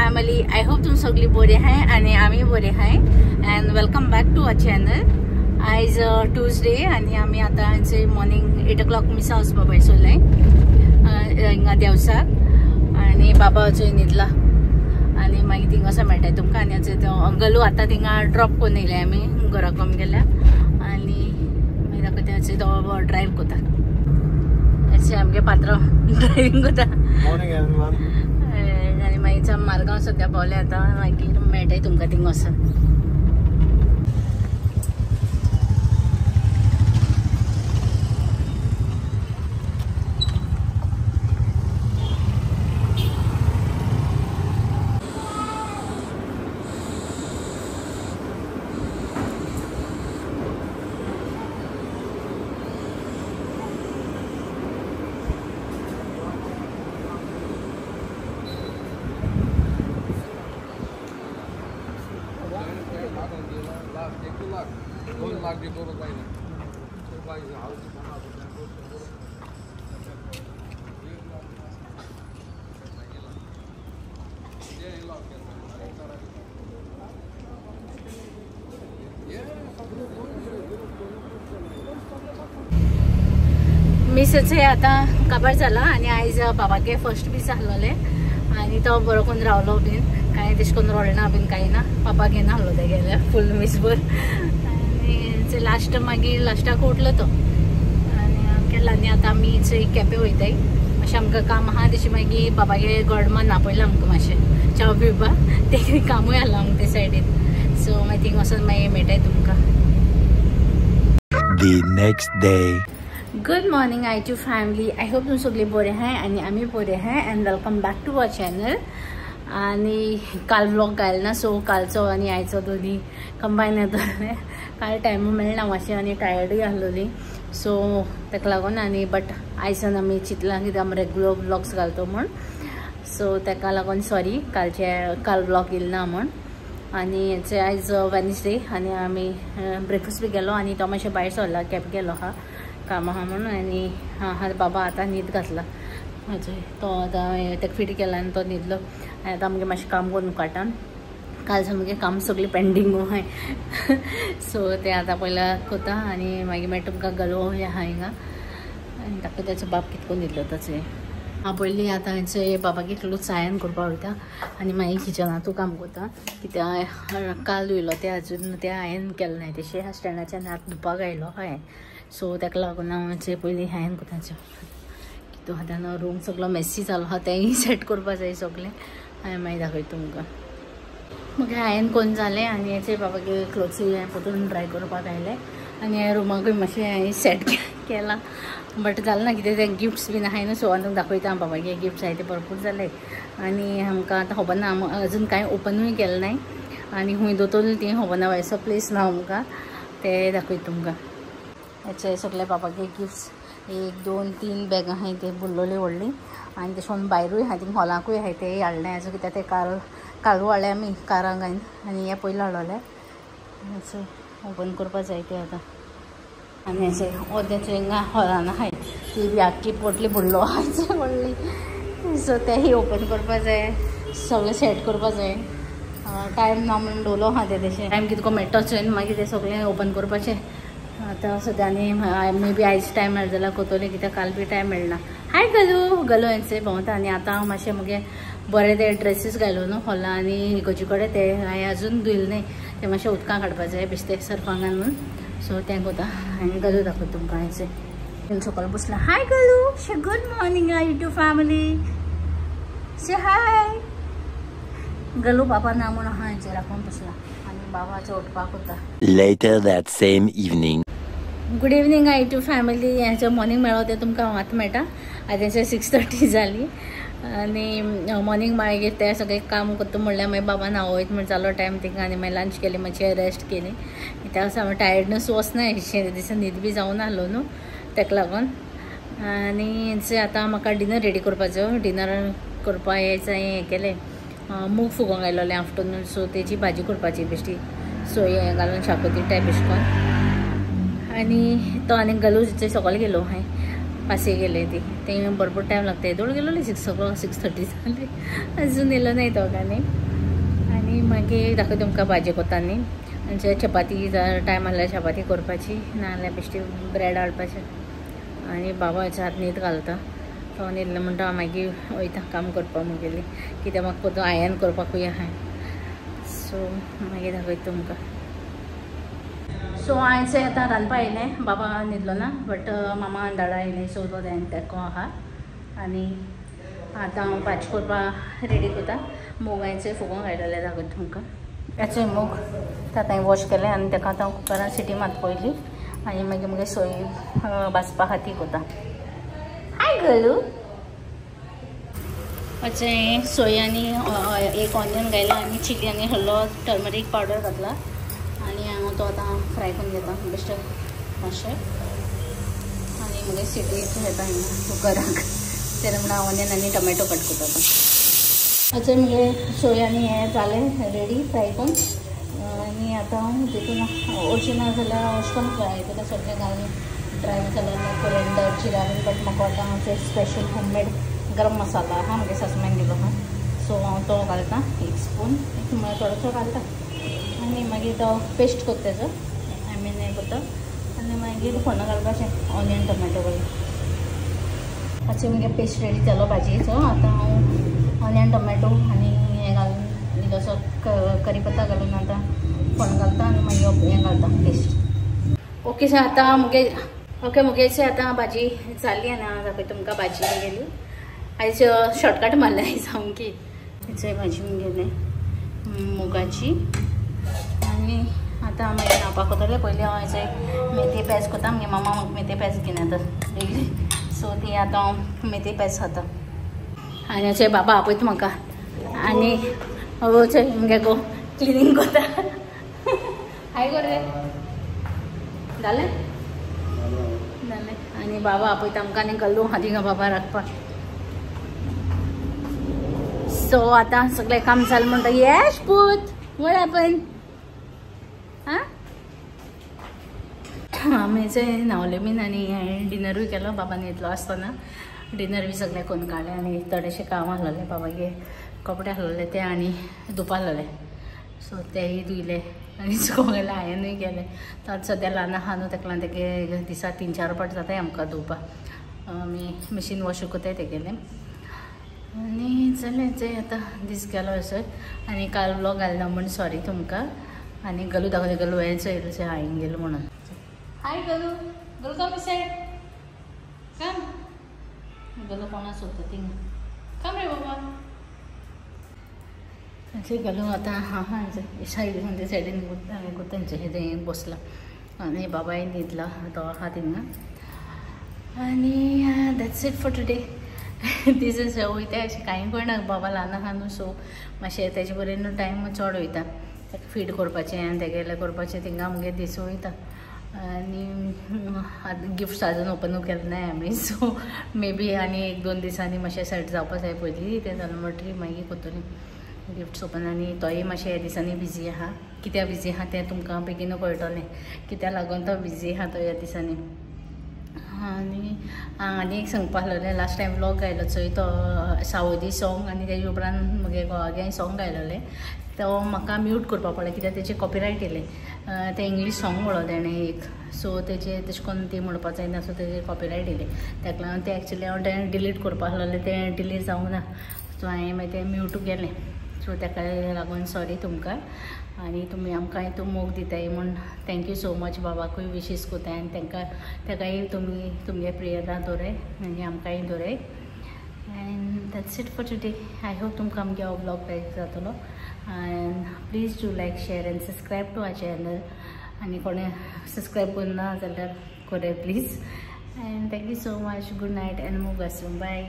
Family. I hope तुम सगळी बरे आहे आणि आम्ही बरे आहे. And welcome back to our channel. आयज ट्यूजडे आणि आम्ही आता मॉर्निंग 8 o'clock मिसा वचपा पयसले हिंगा देवसाक आणि बाबा वचोय न्हिदला आणि मागीर थिंगा वचों मेळटा तुमकां. आनी तो गलू आता थिंगा ड्रॉप करून येयले आमी घरा कम गेल्या आणि मागीर दाखयता तो ड्रायव्ह करता. आमगे पात्र ड्रायव्हिंग करता. आणि मागीर मारगांव सद्या पावले. आता मागीर मेळटाय तुमकां थिंगा वचून. मिसच हे आता काबार जाला आणि आयज बाबागे फर्स्ट दीस आहलोले आणि तो बरो करून रावलो बीन. काय तेश करून रडना बीन काही ना. पापा घेवन आहलो ते गेले फुल मिसभर आणि लास्ट मागीर लास्टाक उठलो तो आणि केला. आनी आतां आमी केपें वयताय. मातशें आमकां काम आहा तशें मागीर बाबागे गडमान आपयलां आमकां मातशें च्या पिवपा. ते कामूय आसलां आमकां ते सायडीन. सो मागीर थिंगा वचून मागीर मेळटाय तुमकां. The next day. Good morning आय टू फॅमिली. आय होप तुम सगळे बरे आहे आणि आम्ही बरे आहे. And welcome back to our channel. आणि काल व्लॉग घाल ना सो कालचो आणि आयचो दोन्ही कंबायन येतले. काल टायम मेळना मातशें आणि टायर्डूय आहलोली सो ताका लागून. आणि बट आयसान आमी चिंतलां कित्याक आमी रेगुलर व्लॉग्स घालतो म्हण. सो ताका लागून सॉरी काल व्लॉग येयलो ना म्हण. आणि हेचे आयज वेनसडे आणि आमी ब्रेकफास्ट बी गेलो आणि तो मातशें भायर सरला कॅब गेलो हा काम आहा म्हणून. आणि हा बाबा आता न्हीद घातला म्हाजे. तो आतां ताका फिट केला आनी तो न्हिदलो. आनी आतां आमगे मातशें काम करून काडटान. कालसावन म्हगे काम सगळें पेंडींगू आहाय सो ते आतां पयला कोता आनी मागीर मागीर तुमकां घालूं आहा हिंगा. आनी ताका तेचो बाप कितको न्हिदलो ताचे. हांव पयलीं आतां हेचे बाबागे क्लोथ्स आयन करपा वयता आनी मागीर किचनांतू काम करता. कित्याक काल येयलो ते अजून ते आयन केले नाय. तेशें स्टँडाच्यान आतां धुवपाक आयलो हांवें. सो ताका लागून हांव पयलीं हायन कोताचें. कितू आतां रूम सगळो मेसी जालो आहा तेंय सेट करपा जाय सगळें. हांवें मागीर दाखयता तुमकां. मग हायन कोन्न जालें आनी हेचे बाबागे क्लोथ्स परतून ड्राय करपाक आयले आनी रुमाकूय मातशें सेट केलां. बट जालें ना कितें ते गिफ्ट्स बीन आहाय न्हू सो आतां दाखयता हांव बाबागे गिफ्ट्स आहाय ते भरपूर जाले. आनी आमकां आतां खबर ना अजून कांय ओपनूय केलें नाय. आनी खूंय दोतोरली ती खबर ना वयसो प्लेस ना आमकां ते दाखयता तुमकां. हेचे सगळे बाबागे गिफ्ट्स 1 2 3 बॅग आहाय ते बुल्लोली व्हडली. आनी तशें भायरूय आहाय थिंग हॉलाकूय आहाय ते हाडलें हेजो कित्याक ते कालू हाडले आमी कारांक घायन आनी हे पयलीं हाडलें. हेचे ओपन करपा जाय ते आतां. आनी हेचे ओद्याचे हिंगा हॉलान आहाय ती बी आख्खी पोटली बुल्लो आहाय व्हडली. सो तेही ओपन करपा जाय सगळें सेट करपा जाय. टायम ना म्हणून दवरलो आहा ते तशें. टायम कितको मेळटोच मागीर ते सगळें ओपन करपाचें. आतां सद्या आनी मे बी आयज टायम मेळ्ळो जाल्यार कोतोली कित्याक काल बी टायम मेळना. हाय गलू हेंचे भोंवता. आनी आतां मातशें मगे बरें ते ड्रेसीस घालो न्हू हॉला आनी इगोजे कडेन ते हांवें अजून धुयले न्ही ते मातशें उदकां काडपा जाय बेश्टे सर्फाक घालून. सो तें कोता आनी गलू दाखयता तुमकां हेंचे सकयल बसला. हाय गलू शे गुड मॉर्निंग यूट्यूब फॅमिली से हाय. गलू बाबा ना म्हूण आहा हेंचे राखून बसला आनी बाबाचो उठपाक कोता. Later that same evening. Good evening YouTube family. हेचो मॉर्निंग मेळ्ळो ते तुमकां आतां मेळटा. आतांचे 6:30 जाली आनी मॉर्निंग मागीर ते सगळें काम करता म्हणल्यार मागीर बाबा न्हांवो वयता म्हण जालो टायम थिंगा. आनी मागीर लंच केली मातशें रेस्ट केली. कित्याक हांव टायर्डनस वचना दिसा न्हीद बी जावं नाहलो न्हू ताका लागून. आनी हेंचे आतां म्हाका डिनर रेडी करपाचो. डिनर करपा हें केलें मूग फुगोवंक आयलोलें आफ्टरनून. सो तेजी भाजी करपाची बेश्टी सोय घालून शाकोती टायप एश कोन्न. आनी तो आनी गलू सकयल गेलो हांवें पासे गेले ते भरपूर टायम लागता येदोळ गेलोली 6:30 जाली अजून येलो नाही दोगांनी आणि मागीर दाखय तुमकां भाजी कोता न्ही म्हणजे चपाती जर टायम आसल्यार चपाती करपाची नाजाल्यार बेश्टी ब्रेड हाडपाचें आणि बाबा हेच्या हात न्हीद घालता तो न्हिदलो म्हणटा हांव मागीर वयता काम करपाक मुगेली कित्याक म्हाका परतो आयन करपाकूय आहा सो मागीर दाखयता तुमकां सो आयज आतां रांदपा येयलें बाबा न्हिदलो ना बट मामा दाडा येयलें सो तो तेको आहा आनी आतां हांव भाजी करपाक रेडी करता मुगांचें फुगोवन घायलेलें दाखयता तुमकां याचे मूग तांकां वॉश केलें आनी ताका आतां कुकरान सिटी मात पयली आनी मागीर मुगे सोय भाजपा खातीर करता हाय गलू अशें सोय आनी एक ऑनियन घायला आनी चिली आनी हळद टर्मरीक पावडर घातला आनी हांव तो आतां फ्राय करून घेता बेश्टे मातशें आनी मुगे सिटी येता हिंगा कुकराक तेन्ना म्हण हांव ऑनियन आनी टमॅटो कट करता अशें मुगे सोय आनी हें जालें रेडी फ्राय करून आनी आतां हांव तितून हरशीं ना जाल्यार अशें करून फ्राय करता सगळें घालून dry masala coriander chira but म्हाका आतां हांव स्पेशल होममेड गरम मसाला आहा म्हगे सासम्यान दिलो आहा सो हांव तो घालता 1 स्पून म्हळ्यार थोडोसो घालता आनी मागीर तो पेस्ट करता तेजो आय मीन हें करता आनी मागीर फोण्ण घालपाचें ऑनियन टमॅटो घालून अशें मुगे पेस्ट रेडी जालो भाजयेचो आतां हांव ऑनियन टमॅटो आनी हें घालून इल्लोसो करीपत्ता घालून आतां फोण्ण घालता आनी मागीर हें घालता पेस्ट ओके सर आतां मुगेचे आतां भाजी जाली आनी हांव दाखयता तुमकां भाजी गेली आयज शॉर्टकट मारलें आयज सामकी हेचो भाजी मुगेलें मुगाची आनी आतां मागीर न्हावपाक वतलें पयलीं हांव हेचें मेथी पेज करता मगे मामा म्हाका मेथी पेज घेवन येता डेली सो ती आतां हांव मेथी पेज खाता आनी अशें बाबा आपयता म्हाका आनी अशें मुगे गो क्लिनींग करता हाय गो रे जालें आनी बाबा आपयता आमकां आनी गल्लू हातींगा बाबा राखपाक सो आतां सगळें काम जालें म्हणटा येस पूत वॉट हॅपन आमीचें न्हांवलें बीन आनी हांवें डिनरूय केलो बाबान येतलो आसतना डिनर बी सगळें करून काडलें आनी थोडेशें काम आसलोलें बाबागे कपडे आसलोले ते आनी धुवपा आसलोले सो तेय धुयले आनी सुकोवंक गेलें हांवेंनूय केलें तो आतां सद्या ल्हान आहा न्हू तेका लागून तेगे दिसा 3-4 पाट जाताय आमकां धुवपाक आमी मशीन वॉश कोताय तेगेलें आनी चलें तें आतां दीस गेलो असो आनी काल व्लॉग घालना म्हण सॉरी तुमकां आनी गलू दाखयता गलू हेंच येयलो हांवें गेलो म्हणून हाय गलू गलू कम सायड कम गलू कोणा सोदता थिंगा कम रे बाबा अशें गलू आतां हां सायडीन ते सायडीन हांवें कोता तेंचें बसला आनी बाबाय न्हिदला तो आहा थिंगा आनी that's it for today this is वयता अशें कांय कळना बाबा ल्हान आहा न्हू सो मातशें तेजे बरें न्हू टायम चड वयता ताका फीड करपाचें आनी तेगेलें करपाचें थिंगा मुगे दीस वयता आनी गिफ्ट्स आजून ओपनूच केलें नाय आमी सो मे बी आनी 1-2 दिसांनी मातशें सेट जावपा जाय पयलीं तें जालें म्हणटरी मागीर कोतुली गिफ्ट्स ओपन आनी तोय मातशें ह्या दिसांनी बिजी आहा कित्याक बिजी आहा तें तुमकां बेगीन कळटलें कित्याक लागून तो बिजी आहा तो ह्या दिसांनी आनी एक सांगपा आसलेलें लास्ट टायम व्लॉग घायलो चोय तो सावदी सॉंग आनी तेजे उपरांत म्हगे घोवागे सॉंग घायलोलें तो म्हाका म्यूट करपा पडलें कित्याक तेजे कॉपीरायट येयलें तें इंग्लीश सॉंग म्हणलो तेणें एक सो तेजे तेशें कोन्न ती म्हणपाक जायना सो तेजे कॉपीरायट येयलें ताका लागून तें एक्चुली हांव तें डिलीट करपा आसलेलें तें डिलीट जावंक ना सो हांवें मागीर तें म्यूट केलें सो ताका लागून सॉरी तुमकां आनी तुमी आमकां हितू मोग दिताय म्हूण थँक्यू सो मच बाबाकूय विशीस कोताय आनी ताकाय तुमी तुमगे प्रेयरां दवराय आनी आमकांय दवराय and that's it for today I hope तुमकां आमगे हो ब्लॉग लायक जातलो and please do like share and subscribe to our channel आनी कोणें सब्सक्रायब करना जाल्यार कोरे please and thank you so much good night and मोग आसूं बाय